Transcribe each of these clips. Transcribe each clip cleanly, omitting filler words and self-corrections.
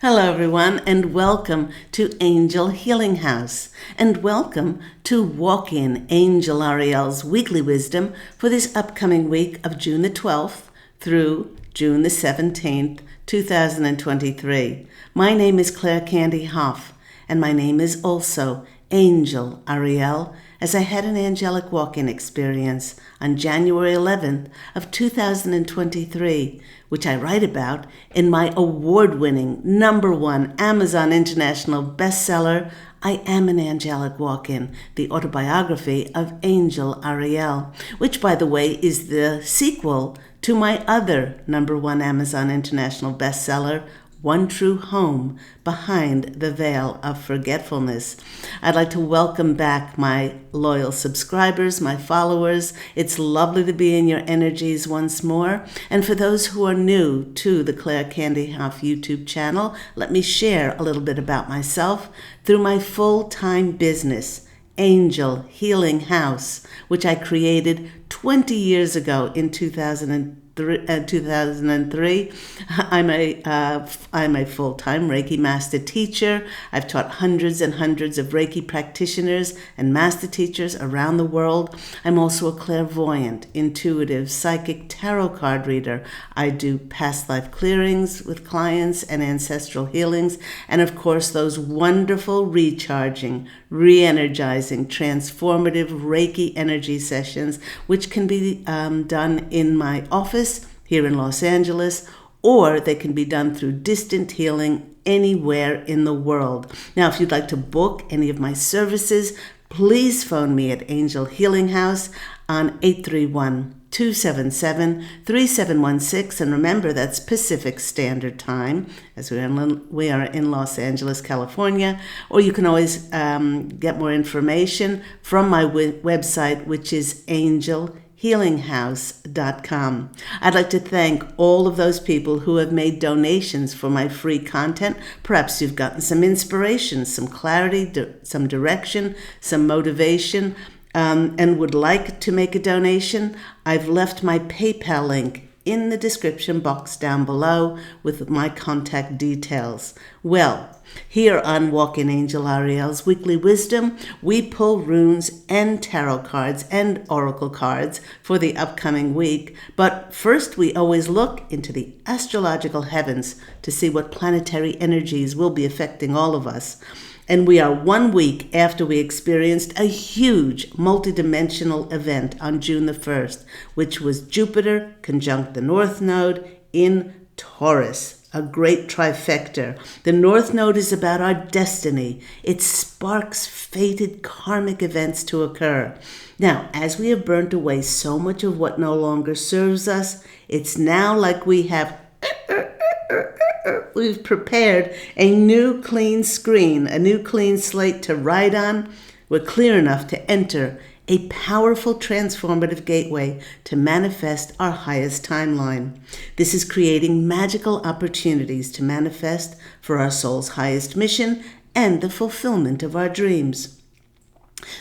Hello, everyone, and welcome to Angel Healing House, and welcome to Walk In Angel Ariel's weekly wisdom for this upcoming week of June the 12th through June the 17th, 2023. My name is Claire Candy Hoff, and my name is also Angel Ariel, as I had an angelic walk-in experience on January 11th of 2023, which I write about in my award-winning #1 Amazon International bestseller, I Am an Angelic Walk-In, the autobiography of Angel Ariel, which, by the way, is the sequel to my other #1 Amazon International bestseller, One True Home, Behind the Veil of Forgetfulness. I'd like to welcome back my loyal subscribers, my followers. It's lovely to be in your energies once more. And for those who are new to the Claire Candy Hoff YouTube channel, let me share a little bit about myself through my full-time business, Angel Healing House, which I created 20 years ago in 2003. I'm a full-time Reiki master teacher. I've taught hundreds and hundreds of Reiki practitioners and master teachers around the world. I'm also a clairvoyant, intuitive, psychic tarot card reader. I do past life clearings with clients and ancestral healings, and of course those wonderful recharging, re-energizing, transformative Reiki energy sessions, which can be done in my office here in Los Angeles, or they can be done through distant healing anywhere in the world. Now, if you'd like to book any of my services, please phone me at Angel Healing House on 831-277-3716. And remember, that's Pacific Standard Time, as we are in Los Angeles, California. Or you can always get more information from my website, which is angelhealinghouse.com. I'd like to thank all of those people who have made donations for my free content. Perhaps you've gotten some inspiration, some clarity, some direction, some motivation, and would like to make a donation. I've left my PayPal link in the description box down below with my contact details. Well, here on Walk In Angel Ariel's Weekly Wisdom, we pull runes and tarot cards and oracle cards for the upcoming week. But first, we always look into the astrological heavens to see what planetary energies will be affecting all of us. And we are 1 week after we experienced a huge multidimensional event on June the 1st, which was Jupiter conjunct the North Node in Taurus. A great trifecta. The North Node is about our destiny. It sparks fated karmic events to occur. Now, as we have burnt away so much of what no longer serves us, it's now like we've prepared a new clean screen, a new clean slate to write on. We're clear enough to enter a powerful transformative gateway to manifest our highest timeline. This is creating magical opportunities to manifest for our soul's highest mission and the fulfillment of our dreams.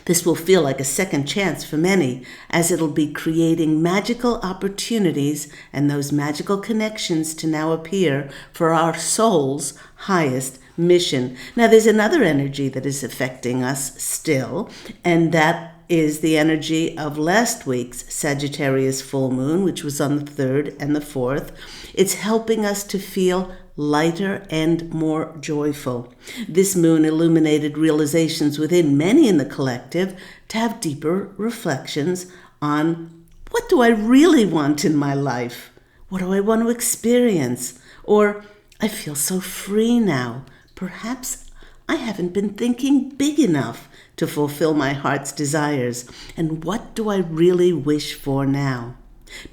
This will feel like a second chance for many, as it'll be creating magical opportunities and those magical connections to now appear for our soul's highest mission. Now, there's another energy that is affecting us still, and that is the energy of last week's Sagittarius full moon, which was on the 3rd and the 4th. It's helping us to feel lighter and more joyful. This moon illuminated realizations within many in the collective to have deeper reflections on, what do I really want in my life? What do I want to experience? Or, I feel so free now. Perhaps I haven't been thinking big enough to fulfill my heart's desires. And what do I really wish for now?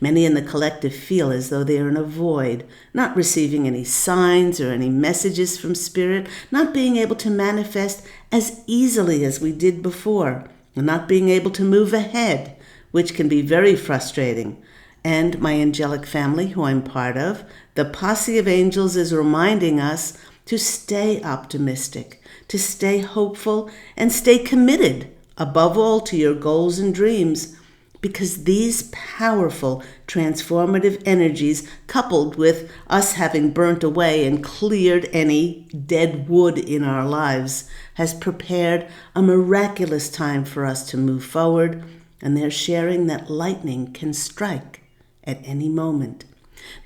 Many in the collective feel as though they are in a void, not receiving any signs or any messages from Spirit, not being able to manifest as easily as we did before, and not being able to move ahead, which can be very frustrating. And my angelic family, who I'm part of, the posse of angels, is reminding us to stay optimistic, to stay hopeful, and stay committed, above all, to your goals and dreams. Because these powerful transformative energies, coupled with us having burnt away and cleared any dead wood in our lives, has prepared a miraculous time for us to move forward, and they're sharing that lightning can strike at any moment.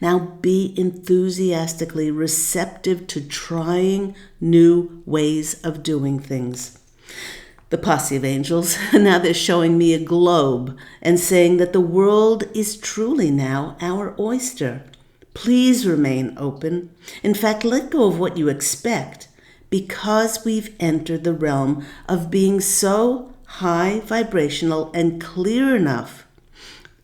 Now be enthusiastically receptive to trying new ways of doing things. The posse of angels, now they're showing me a globe and saying that the world is truly now our oyster. Please remain open. In fact, let go of what you expect, because we've entered the realm of being so high vibrational and clear enough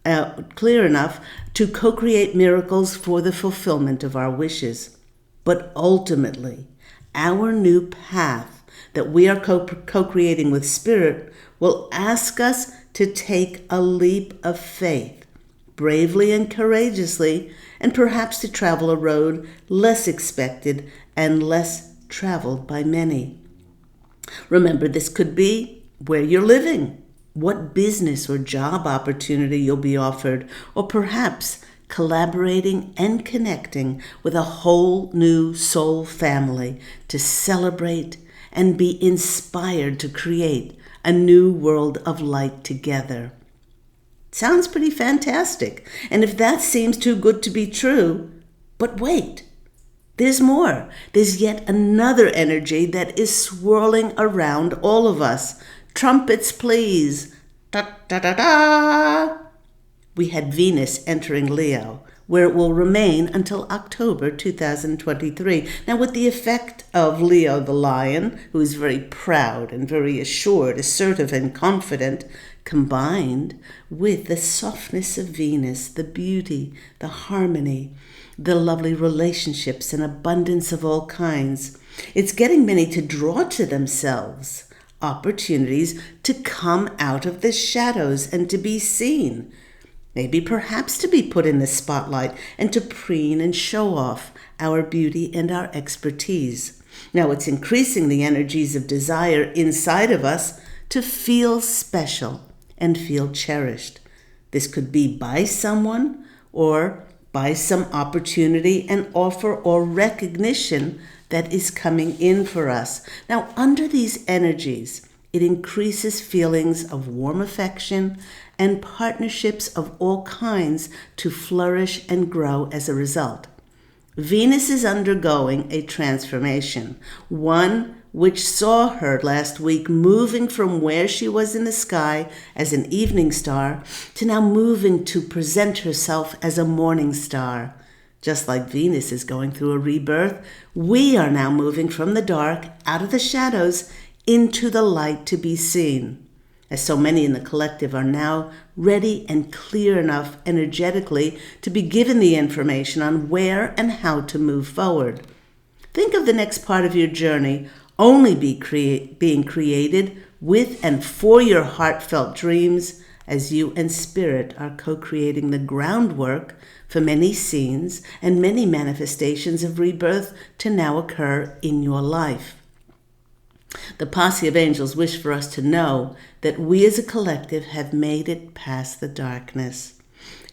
to co-create miracles for the fulfillment of our wishes. But ultimately, our new path that we are co-creating with Spirit will ask us to take a leap of faith, bravely and courageously, and perhaps to travel a road less expected and less traveled by many. Remember, this could be where you're living, what business or job opportunity you'll be offered, or perhaps collaborating and connecting with a whole new soul family to celebrate and be inspired to create a new world of light together. Sounds pretty fantastic. And if that seems too good to be true, but wait, there's more. There's yet another energy that is swirling around all of us. Trumpets, please. Da, da, da, da. We had Venus entering Leo, where it will remain until October 2023. Now, with the effect of Leo the lion, who is very proud and very assured, assertive and confident, combined with the softness of Venus, the beauty, the harmony, the lovely relationships and abundance of all kinds, it's getting many to draw to themselves opportunities to come out of the shadows and to be seen. Maybe perhaps to be put in the spotlight and to preen and show off our beauty and our expertise. Now it's increasing the energies of desire inside of us to feel special and feel cherished. This could be by someone or by some opportunity and offer or recognition that is coming in for us. Now, under these energies, it increases feelings of warm affection and partnerships of all kinds to flourish and grow as a result. Venus is undergoing a transformation, one which saw her last week moving from where she was in the sky as an evening star to now moving to present herself as a morning star. Just like Venus is going through a rebirth, we are now moving from the dark, out of the shadows, into the light to be seen. As so many in the collective are now ready and clear enough energetically to be given the information on where and how to move forward. Think of the next part of your journey only being created with and for your heartfelt dreams, as you and Spirit are co-creating the groundwork for many scenes and many manifestations of rebirth to now occur in your life. The posse of angels wish for us to know that we as a collective have made it past the darkness,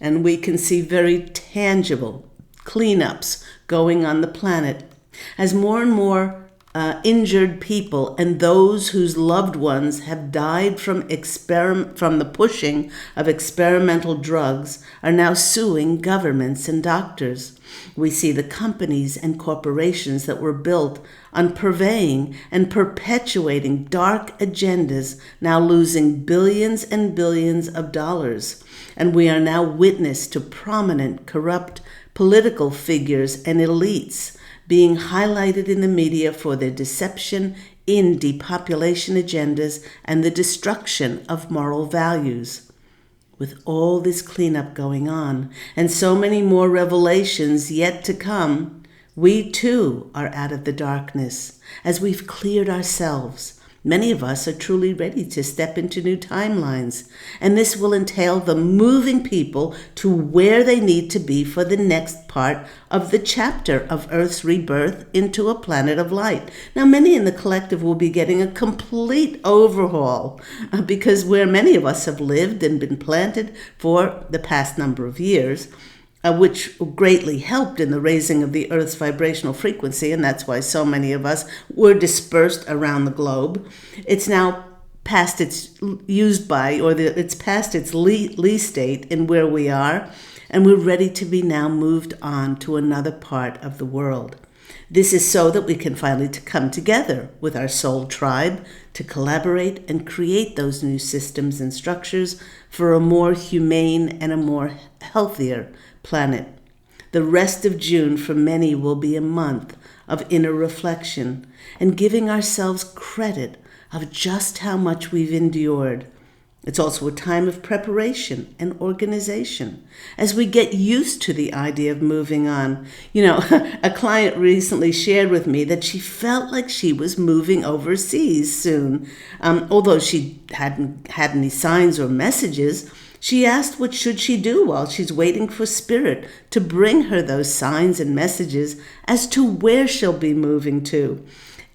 and we can see very tangible cleanups going on the planet as more and more injured people and those whose loved ones have died from the pushing of experimental drugs are now suing governments and doctors. We see the companies and corporations that were built on purveying and perpetuating dark agendas now losing billions and billions of dollars. And we are now witness to prominent corrupt political figures and elites being highlighted in the media for their deception in depopulation agendas and the destruction of moral values. With all this cleanup going on and so many more revelations yet to come, we too are out of the darkness as we've cleared ourselves, Many of us are truly ready to step into new timelines, and this will entail the moving people to where they need to be for the next part of the chapter of Earth's rebirth into a planet of light. Now, many in the collective will be getting a complete overhaul because where many of us have lived and been planted for the past number of years, which greatly helped in the raising of the Earth's vibrational frequency, and that's why so many of us were dispersed around the globe. It's now past its it's past its Lee state in where we are, and we're ready to be now moved on to another part of the world. This is so that we can finally come together with our soul tribe to collaborate and create those new systems and structures for a more humane and a more healthier planet. The rest of June for many will be a month of inner reflection and giving ourselves credit of just how much we've endured. It's also a time of preparation and organization as we get used to the idea of moving on. A client recently shared with me that she felt like she was moving overseas soon. Although she hadn't had any signs or messages, she asked what should she do while she's waiting for Spirit to bring her those signs and messages as to where she'll be moving to.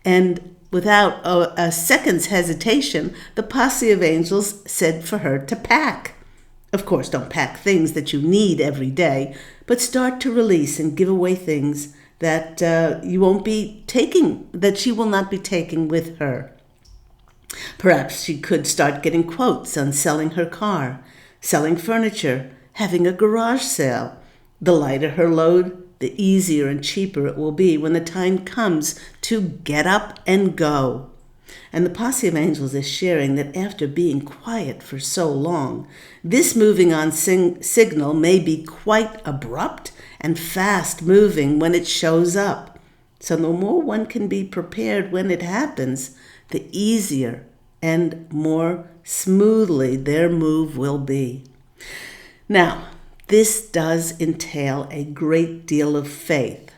And without a second's hesitation, the posse of angels said for her to pack. Of course, don't pack things that you need every day, but start to release and give away things that you won't be taking, that she will not be taking with her. Perhaps she could start getting quotes on selling her car, selling furniture, having a garage sale. The lighter her load, the easier and cheaper it will be when the time comes to get up and go. And the posse of angels is sharing that after being quiet for so long, this moving on signal may be quite abrupt and fast moving when it shows up. So the more one can be prepared when it happens, the easier and more smoothly their move will be. Now, this does entail a great deal of faith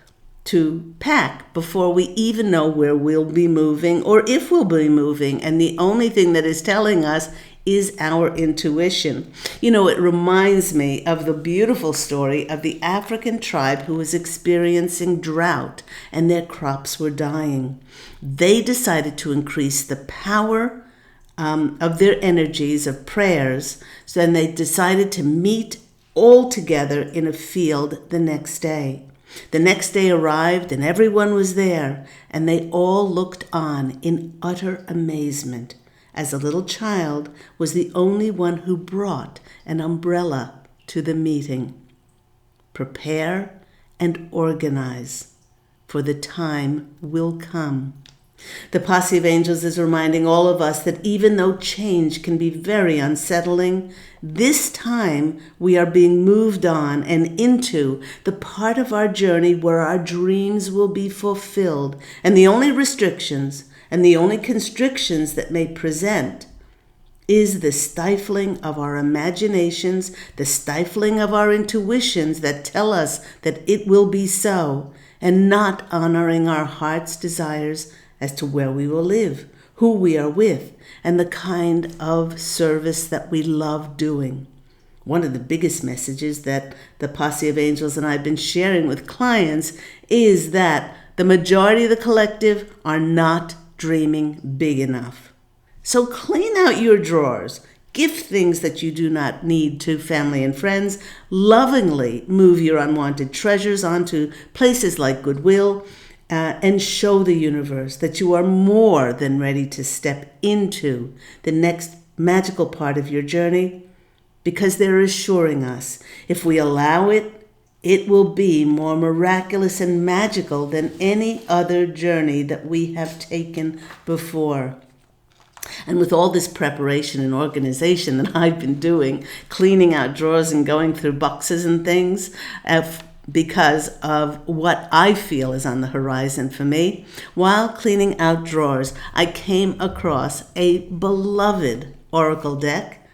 to pack before we even know where we'll be moving or if we'll be moving. And the only thing that is telling us is our intuition. It reminds me of the beautiful story of the African tribe who was experiencing drought and their crops were dying. They decided to increase the power of their energies of prayers. So then they decided to meet all together in a field the next day. The next day arrived and everyone was there, and they all looked on in utter amazement as a little child was the only one who brought an umbrella to the meeting. Prepare and organize, for the time will come. The posse of angels is reminding all of us that even though change can be very unsettling, this time we are being moved on and into the part of our journey where our dreams will be fulfilled, and the only restrictions and the only constrictions that may present is the stifling of our imaginations, the stifling of our intuitions that tell us that it will be so, and not honoring our heart's desires as to where we will live, who we are with, and the kind of service that we love doing. One of the biggest messages that the posse of angels and I have been sharing with clients is that the majority of the collective are not dreaming big enough. So clean out your drawers. Give things that you do not need to family and friends. Lovingly move your unwanted treasures onto places like Goodwill, and show the universe that you are more than ready to step into the next magical part of your journey, because they're assuring us if we allow it, it will be more miraculous and magical than any other journey that we have taken before. And with all this preparation and organization that I've been doing, cleaning out drawers and going through boxes and things, because of what I feel is on the horizon for me, while cleaning out drawers, I came across a beloved oracle deck,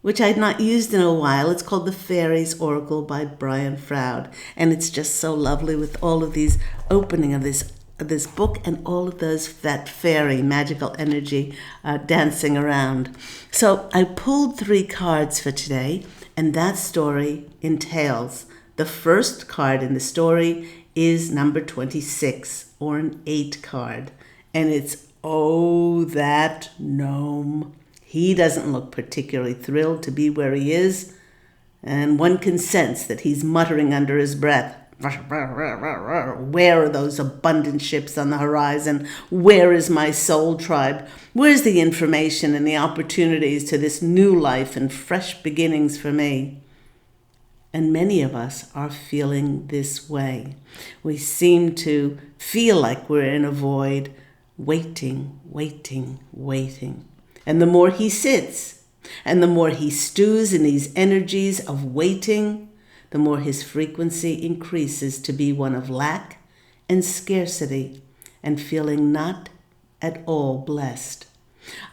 which I had not used in a while. It's called the Fairies Oracle by Brian Froud, and it's just so lovely with all of these opening of this this book and all of that fairy magical energy dancing around. So I pulled 3 cards for today, and that story entails the first card in the story is number 26, or an 8 card, and it's oh, that gnome. He doesn't look particularly thrilled to be where he is, and one can sense that he's muttering under his breath. Where are those abundant ships on the horizon? Where is my soul tribe? Where's the information and the opportunities to this new life and fresh beginnings for me? And many of us are feeling this way. We seem to feel like we're in a void, waiting, waiting, waiting. And the more he sits, and the more he stews in these energies of waiting, the more his frequency increases to be one of lack and scarcity and feeling not at all blessed.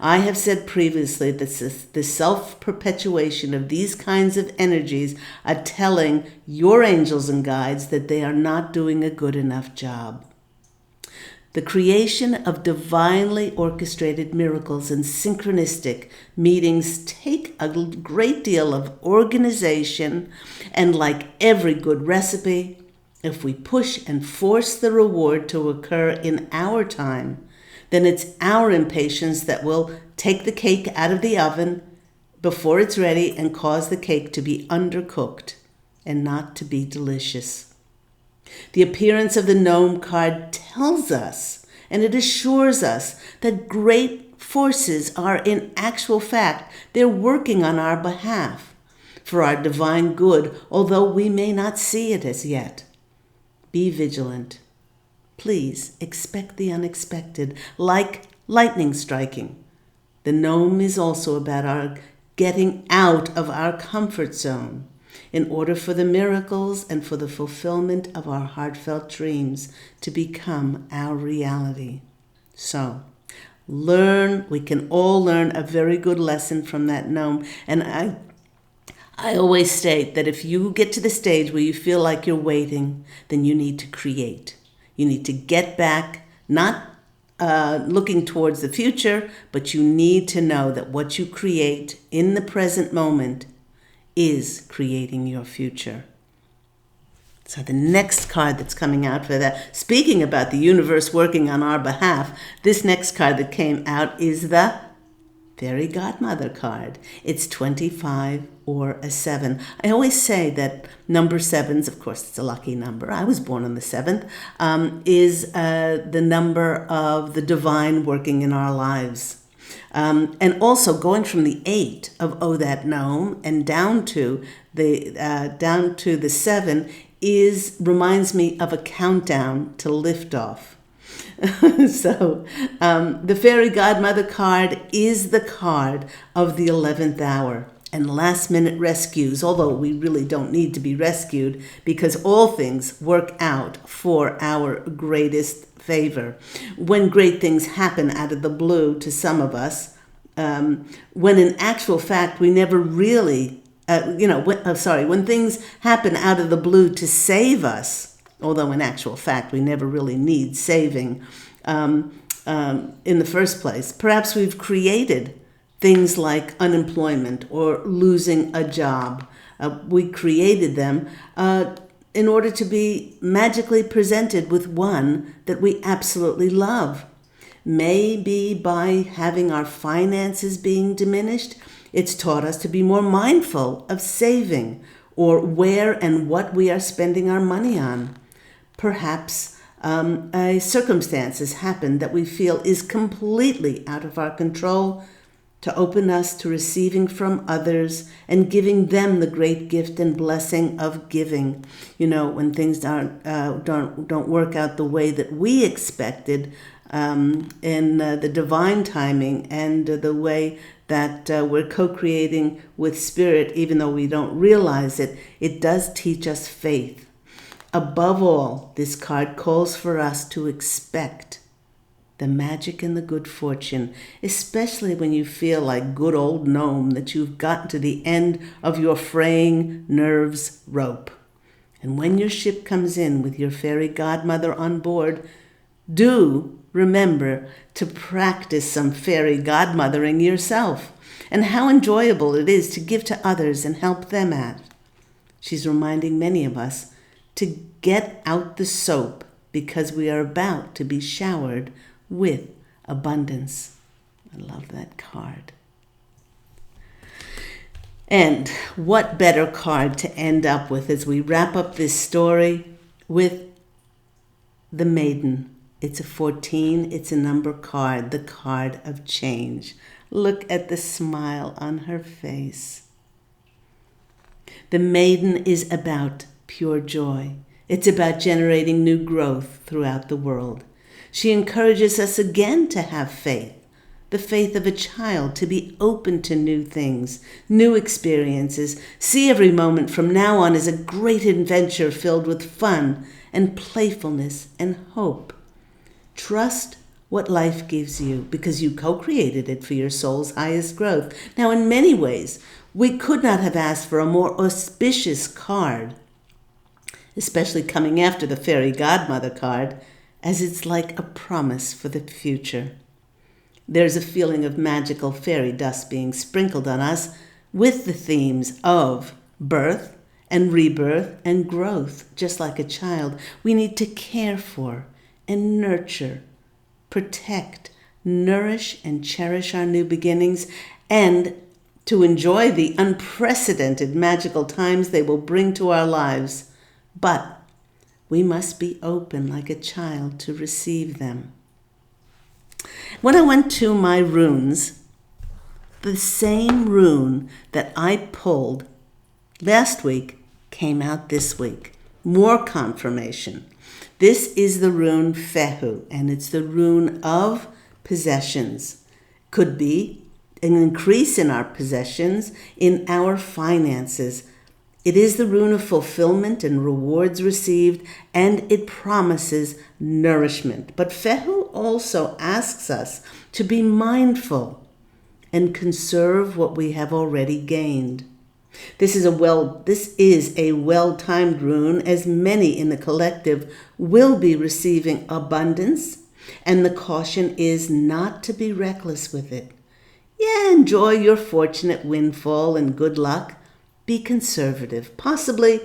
I have said previously that the self-perpetuation of these kinds of energies are telling your angels and guides that they are not doing a good enough job. The creation of divinely orchestrated miracles and synchronistic meetings take a great deal of organization, and like every good recipe, if we push and force the reward to occur in our time, then it's our impatience that will take the cake out of the oven before it's ready and cause the cake to be undercooked and not to be delicious. The appearance of the gnome card tells us, and it assures us, that great forces are in actual fact, they're working on our behalf for our divine good, although we may not see it as yet. Be vigilant. Please expect the unexpected, like lightning striking. The gnome is also about our getting out of our comfort zone in order for the miracles and for the fulfillment of our heartfelt dreams to become our reality. So, we can all learn a very good lesson from that gnome. And I always state that if you get to the stage where you feel like you're waiting, then you need to create. You need to get back, not looking towards the future, but you need to know that what you create in the present moment is creating your future. So the next card that's coming out for that, speaking about the universe working on our behalf, this next card that came out is the Fairy Godmother card. It's 25 or a 7. I always say that number 7s, of course it's a lucky number, I was born on the 7th, is the number of the divine working in our lives. And also going from the 8 of Oh That Gnome and down to the 7 reminds me of a countdown to liftoff. So the Fairy Godmother card is the card of the 11th hour and last minute rescues, although we really don't need to be rescued because all things work out for our greatest favor. When great things happen out of the blue to some of us, when in actual fact we never really, when things happen out of the blue to save us, although in actual fact we never really need saving in the first place. Perhaps we've created things like unemployment or losing a job. We created them in order to be magically presented with one that we absolutely love. Maybe by having our finances being diminished, it's taught us to be more mindful of saving or where and what we are spending our money on. Perhaps a circumstance has happened that we feel is completely out of our control to open us to receiving from others and giving them the great gift and blessing of giving. When things don't work out the way that we expected in the divine timing and the way that we're co-creating with Spirit, even though we don't realize it, it does teach us faith. Above all, this card calls for us to expect the magic and the good fortune, especially when you feel like good old gnome that you've gotten to the end of your fraying nerves rope. And when your ship comes in with your fairy godmother on board, Do remember to practice some fairy godmothering yourself, and how enjoyable it is to give to others and help them out. She's reminding many of us to get out the soap because we are about to be showered with abundance. I love that card. And what better card to end up with as we wrap up this story with the Maiden. It's a 14, it's a number card, the card of change. Look at the smile on her face. The Maiden is about pure joy. It's about generating new growth throughout the world. She encourages us again to have faith, the faith of a child, to be open to new things, new experiences. See every moment from now on as a great adventure filled with fun and playfulness and hope. Trust what life gives you because you co-created it for your soul's highest growth. Now, in many ways, we could not have asked for a more auspicious card, especially coming after the fairy godmother card, as it's like a promise for the future. There's a feeling of magical fairy dust being sprinkled on us with the themes of birth and rebirth and growth. Just like a child, we need to care for and nurture, protect, nourish, and cherish our new beginnings, and to enjoy the unprecedented magical times they will bring to our lives. But we must be open like a child to receive them. When I went to my runes, the same rune that I pulled last week came out this week. More confirmation. This is the rune Fehu, and it's the rune of possessions. Could be an increase in our possessions, in our finances. It is the rune of fulfillment and rewards received, and it promises nourishment. But Fehu also asks us to be mindful and conserve what we have already gained. This is a well-timed rune, as many in the collective will be receiving abundance, and the caution is not to be reckless with it. Yeah, enjoy your fortunate windfall and good luck. Be conservative. Possibly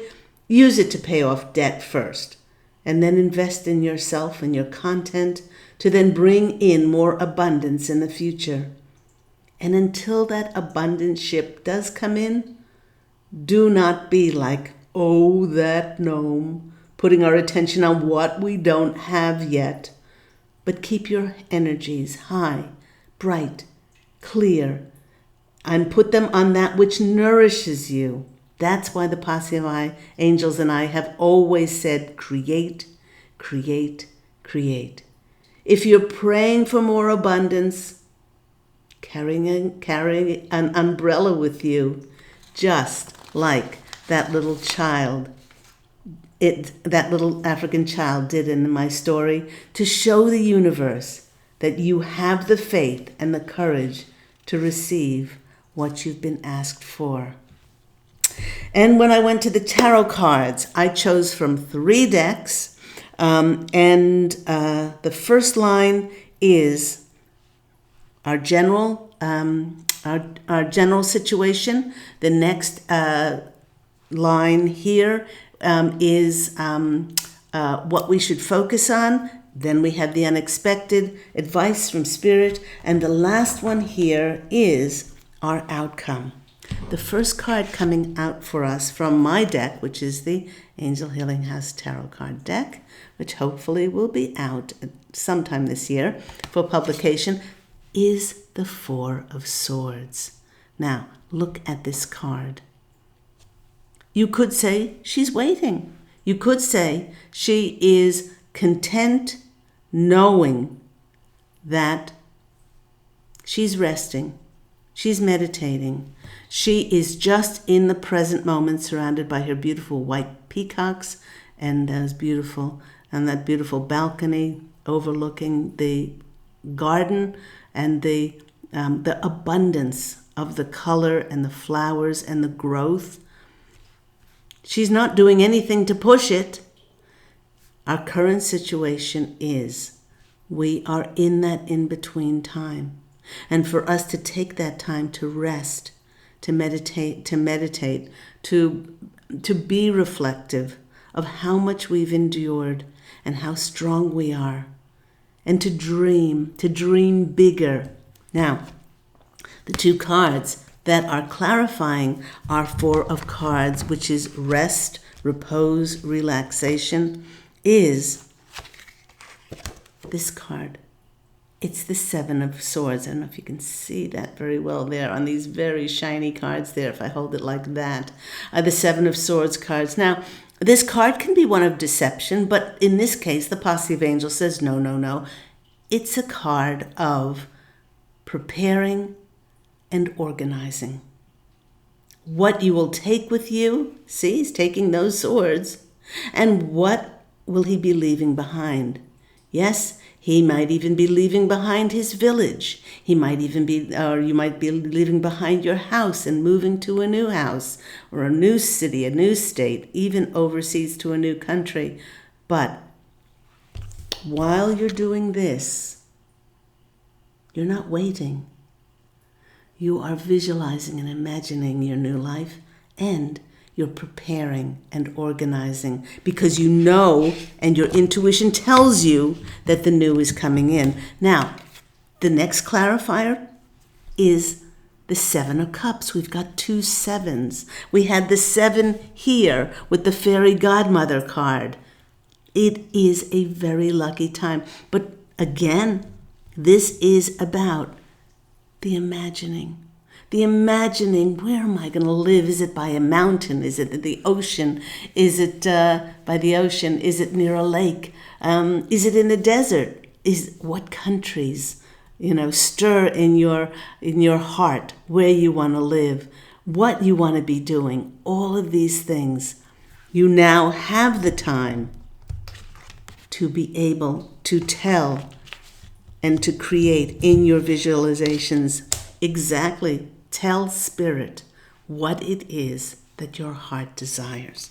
use it to pay off debt first, and then invest in yourself and your content to then bring in more abundance in the future. And until that abundant ship does come in, do not be like, oh, that gnome, putting our attention on what we don't have yet. But keep your energies high, bright, clear, and put them on that which nourishes you. That's why the Posse of I, Angels and I have always said, create, create, create. If you're praying for more abundance, carrying an umbrella with you, just like that little child, that little African child did in my story, to show the universe that you have the faith and the courage to receive what you've been asked for. And when I went to the tarot cards, I chose from 3 decks, and the first line is our general situation. The next line here is what we should focus on. Then we have the unexpected, advice from Spirit, and the last one here is our outcome. The first card coming out for us from my deck, which is the Angel Healing House Tarot card deck, which hopefully will be out sometime this year for publication, is the 4 of Swords. Now, look at this card. You could say she's waiting. You could say she is content knowing that she's resting, she's meditating, she is just in the present moment surrounded by her beautiful white peacocks and that beautiful balcony overlooking the garden and the abundance of the color and the flowers and the growth. She's not doing anything to push it. Our current situation is We are in that in-between time. And for us to take that time to rest, to meditate, to be reflective of how much we've endured and how strong we are, and to dream bigger. Now, the two cards that are clarifying are four of cards, which is rest, repose, relaxation, is this card. It's the Seven of Swords. I don't know if you can see that very well there on these very shiny cards there, if I hold it like that. The Seven of Swords cards. Now, this card can be one of deception, but in this case, the posse of angels says, no, no, no. It's a card of preparing and organizing. What you will take with you, see, he's taking those swords, and what will he be leaving behind? Yes, he might even be leaving behind his village. He might even be, or you might be leaving behind your house and moving to a new house or a new city, a new state, even overseas to a new country. But while you're doing this, you're not waiting. You are visualizing and imagining your new life, and you're preparing and organizing because you know and your intuition tells you that the new is coming in. Now, the next clarifier is the Seven of Cups. We've got two sevens. We had the seven here with the fairy godmother card. It is a very lucky time. But again, this is about the imagining. The imagining, where am I going to live? Is it by a mountain? Is it at the ocean? Is it by the ocean? Is it near a lake? Is it in the desert? What countries, stir in your heart where you want to live, what you want to be doing, all of these things. You now have the time to be able to tell and to create in your visualizations exactly. Tell Spirit what it is that your heart desires.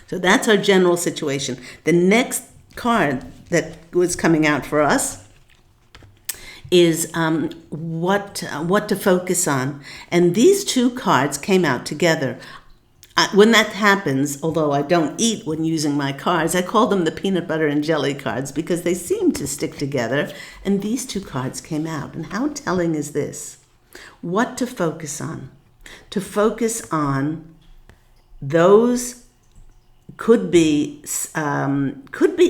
So that's our general situation. The next card that was coming out for us is what to focus on. And these two cards came out together. When that happens, although I don't eat when using my cards, I call them the peanut butter and jelly cards because they seem to stick together. And these two cards came out. And how telling is this? What to focus on? To focus on those could be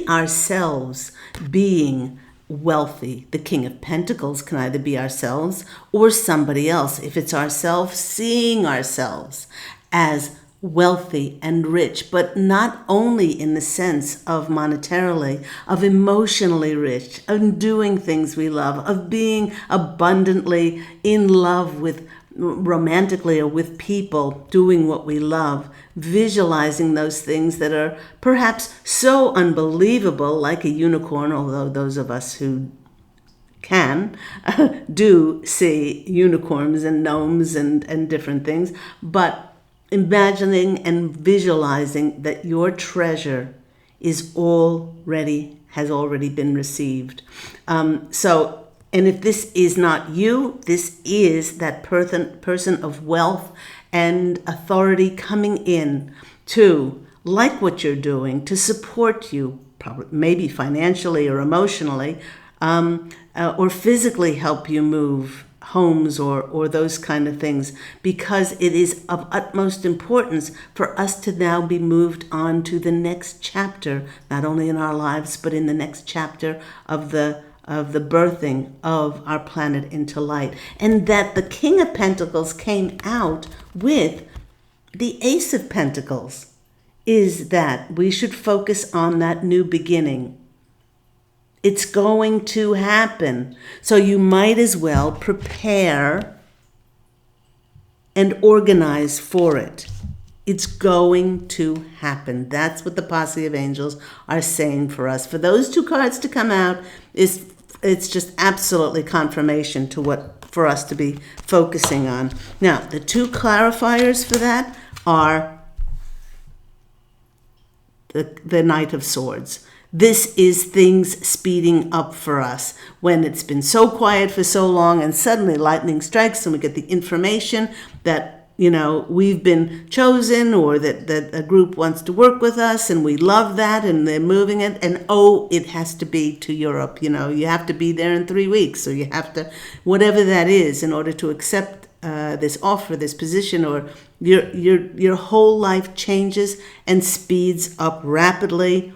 ourselves being wealthy. The King of Pentacles can either be ourselves or somebody else. If it's ourselves, seeing ourselves as wealthy and rich, but not only in the sense of monetarily, of emotionally rich, of doing things we love, of being abundantly in love with romantically or with people, doing what we love, visualizing those things that are perhaps so unbelievable, like a unicorn, although those of us who can do see unicorns and gnomes and different things, but imagining and visualizing that your treasure has already been received. And if this is not you, this is that person of wealth and authority coming in to like what you're doing, to support you, probably maybe financially or emotionally, or physically help you move homes or those kind of things, because it is of utmost importance for us to now be moved on to the next chapter, not only in our lives, but in the next chapter of the birthing of our planet into light. And that the King of Pentacles came out with the Ace of Pentacles is that we should focus on that new beginning. It's going to happen. So you might as well prepare and organize for it. It's going to happen. That's what the posse of angels are saying for us. For those two cards to come out, it's just absolutely confirmation to what for us to be focusing on. Now, the two clarifiers for that are the Knight of Swords. This is things speeding up for us when it's been so quiet for so long and suddenly lightning strikes and we get the information that we've been chosen, or that a group wants to work with us and we love that and they're moving it, and it has to be to Europe. You have to be there in 3 weeks, or you have to, whatever that is, in order to accept this offer, this position, or your whole life changes and speeds up rapidly.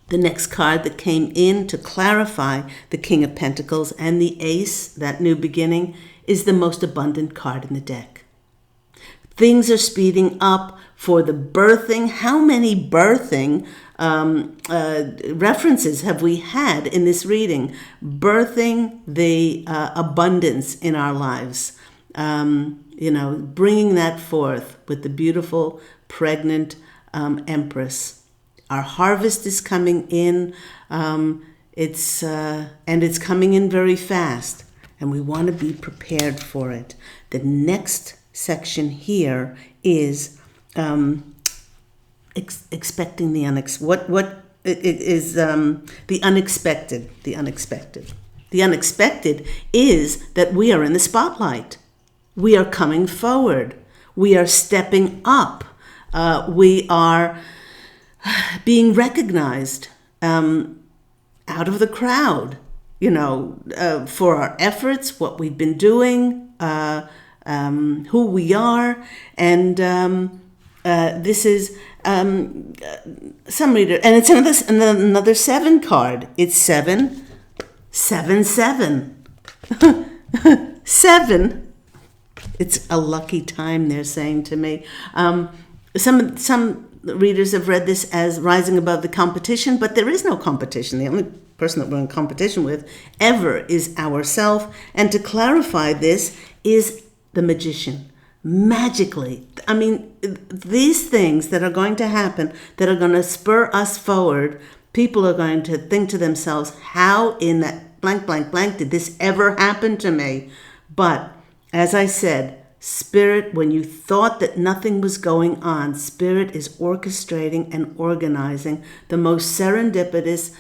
The next card that came in to clarify the King of Pentacles and the Ace, that new beginning, is the most abundant card in the deck. Things are speeding up for the birthing. How many birthing references have we had in this reading? Birthing the abundance in our lives. Bringing that forth with the beautiful, pregnant Empress. Our harvest is coming in. It's coming in very fast, and we want to be prepared for it. The next section here is expecting the unexpected. The unexpected is that we are in the spotlight. We are coming forward. We are stepping up. We are being recognized out of the crowd, for our efforts, what we've been doing, who we are. And this is some reader, and it's another 7 card. It's 7, 7, 7. 7. It's a lucky time, they're saying to me. Some readers have read this as rising above the competition, but there is no competition. The only person that we're in competition with ever is ourself. And to clarify this is the Magician. Magically, these things that are going to happen, that are going to spur us forward, people are going to think to themselves, how in that blank, blank, blank did this ever happen to me? But as I said, Spirit, when you thought that nothing was going on, Spirit is orchestrating and organizing the most serendipitous,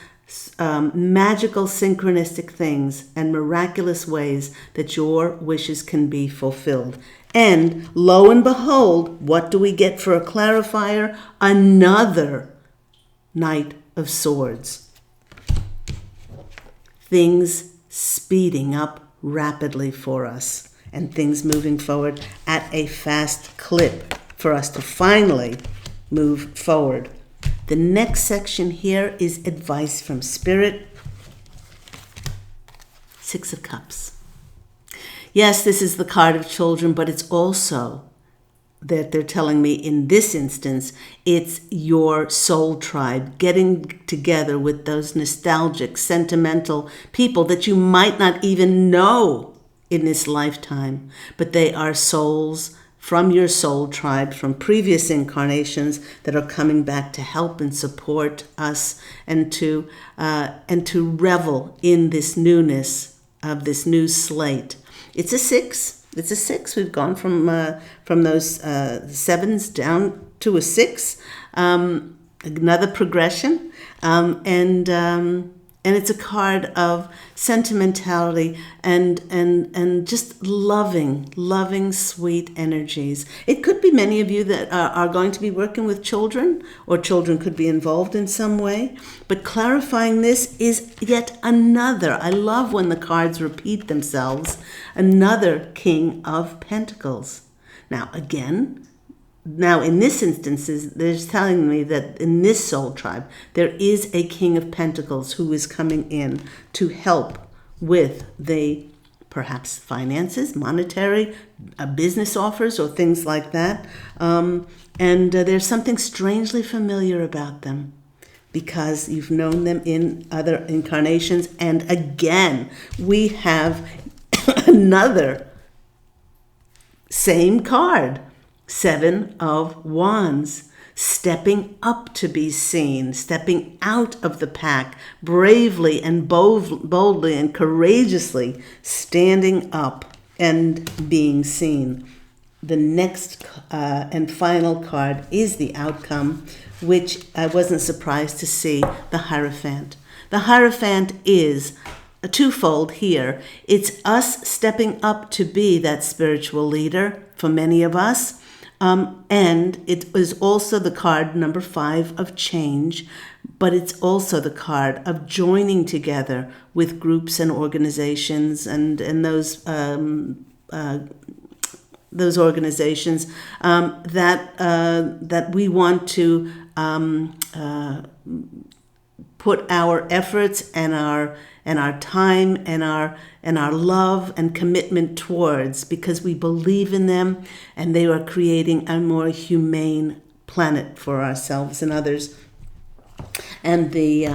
magical, synchronistic things and miraculous ways that your wishes can be fulfilled. And lo and behold, what do we get for a clarifier? Another Knight of Swords. Things speeding up rapidly for us, and things moving forward at a fast clip for us to finally move forward. The next section here is advice from Spirit. 6 of Cups. Yes, this is the card of children, but it's also that they're telling me in this instance, it's your soul tribe getting together with those nostalgic, sentimental people that you might not even know in this lifetime, but they are souls from your soul tribe, from previous incarnations, that are coming back to help and support us, and to revel in this newness of this new slate. It's a 6. It's a 6. We've gone from those 7s down to a 6. Another progression, and it's a card of sentimentality and just loving, sweet energies. It could be many of you that are going to be working with children, or children could be involved in some way. But clarifying this is yet another, I love when the cards repeat themselves, another King of Pentacles. Now in this instance, they're telling me that in this soul tribe, there is a King of Pentacles who is coming in to help with the perhaps finances, monetary, business offers, or things like that. And there's something strangely familiar about them because you've known them in other incarnations. And again, we have another same card. 7 of Wands, stepping up to be seen, stepping out of the pack, bravely and boldly and courageously standing up and being seen. the next and final card is the outcome, which I wasn't surprised to see, the Hierophant. The Hierophant is a twofold here. It's us stepping up to be that spiritual leader for many of us. And it is also the card number 5 of change, but it's also the card of joining together with groups and organizations and those organizations that we want to put our efforts and our time and our love and commitment towards, because we believe in them and they are creating a more humane planet for ourselves and others. And the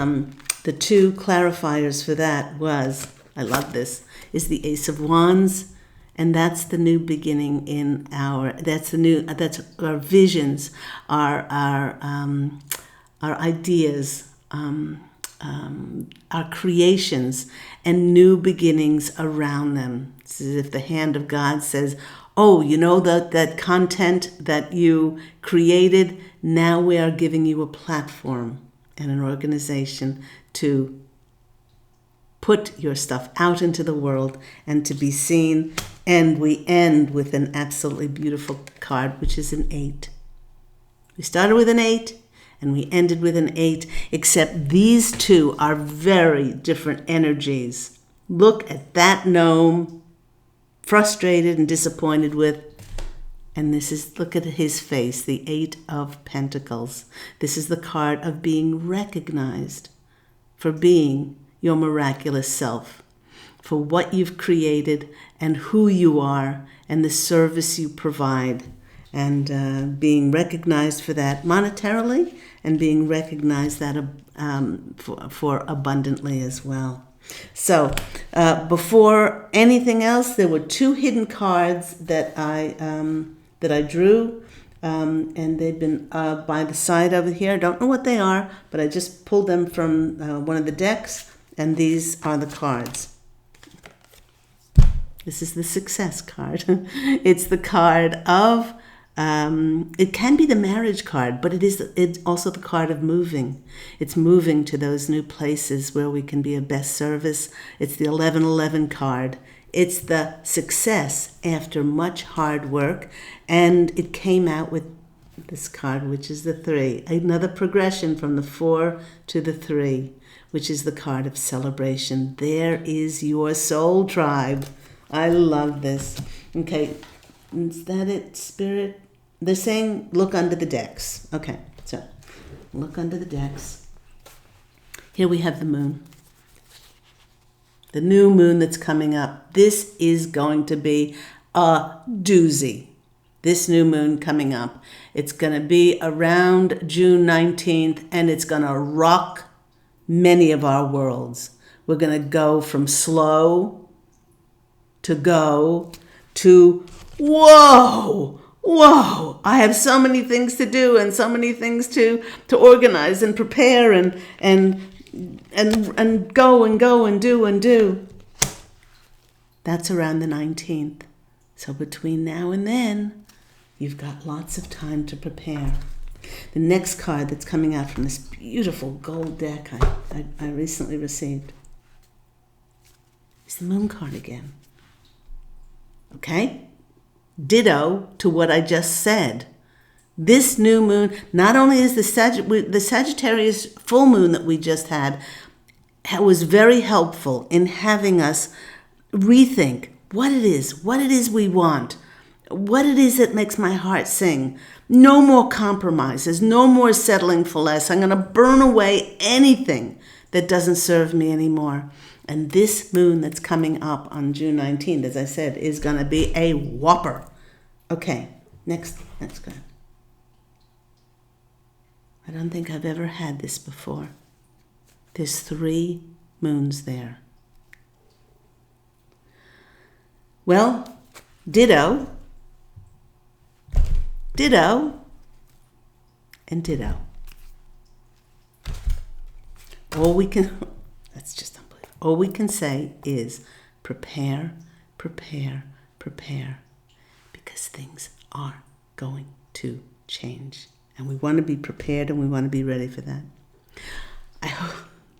2 clarifiers for that was, I love this, is the Ace of Wands, and that's the new beginning in that's our visions, our ideas, our creations, and new beginnings around them. It's as if the hand of God says, oh, you know that content that you created, now we are giving you a platform and an organization to put your stuff out into the world and to be seen. And we end with an absolutely beautiful card, which is an 8. We started with an 8 and we ended with an 8, except these 2 are very different energies. Look at that gnome, frustrated and disappointed with, and look at his face, the 8 of Pentacles. This is the card of being recognized for being your miraculous self, for what you've created and who you are and the service you provide, and being recognized for that monetarily and being recognized that for abundantly as well. So before anything else, there were 2 hidden cards that I drew, and they've been by the side over here. I don't know what they are, but I just pulled them from one of the decks, and these are the cards. This is the Success card. It's the card of, it can be the marriage card, but it's also the card of moving. It's moving to those new places where we can be of best service. It's the 1111 card. It's the success after much hard work, and it came out with this card, which is the 3. Another progression from the 4 to the 3, which is the card of celebration. There is your soul tribe. I love this. Okay, is that it, Spirit? They're saying look under the decks. Okay, so look under the decks. Here we have the moon. The new moon that's coming up. This is going to be a doozy. This new moon coming up. It's going to be around June 19th, and it's going to rock many of our worlds. We're going to go from slow to go to whoa, I have so many things to do and so many things to organize and prepare and go and do. That's around the 19th. So between now and then, you've got lots of time to prepare. The next card that's coming out from this beautiful gold deck I recently received is the Moon card again. Okay? Ditto to what I just said. This new moon, not only is the Sagittarius full moon that we just had, was very helpful in having us rethink what it is we want, what it is that makes my heart sing. No more compromises, no more settling for less. I'm going to burn away anything that doesn't serve me anymore. And this moon that's coming up on June 19th, as I said, is going to be a whopper. Okay, next card. I don't think I've ever had this before. There's 3 moons there. Well, ditto, and ditto. That's just unbelievable. All we can say is prepare, because things are going to change. And we want to be prepared and we want to be ready for that.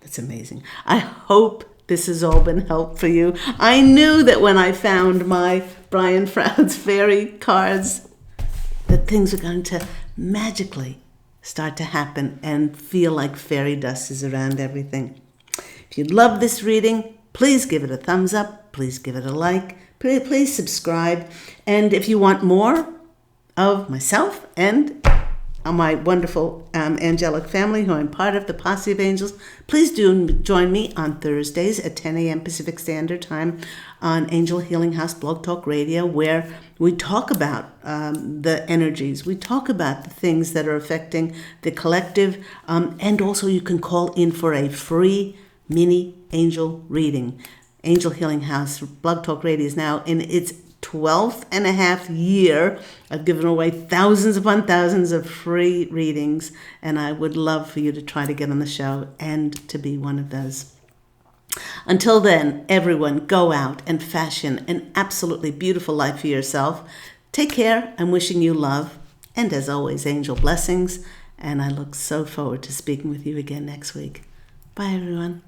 That's amazing. I hope this has all been helpful for you. I knew that when I found my Brian Froud's fairy cards, that things are going to magically start to happen and feel like fairy dust is around everything. If you love this reading, please give it a thumbs up. Please give it a like. Please subscribe. And if you want more of myself and my wonderful angelic family who I'm part of, the Posse of Angels, please do join me on Thursdays at 10 a.m. Pacific Standard Time on Angel Healing House Blog Talk Radio, where we talk about the energies. We talk about the things that are affecting the collective. And also you can call in for a free mini angel reading. Angel Healing House Blog Talk Radio is now in its 12th and a half year. I've given away thousands upon thousands of free readings, and I would love for you to try to get on the show and to be one of those. Until then, everyone, go out and fashion an absolutely beautiful life for yourself. Take care. I'm wishing you love, and as always, angel blessings, and I look so forward to speaking with you again next week. Bye, everyone.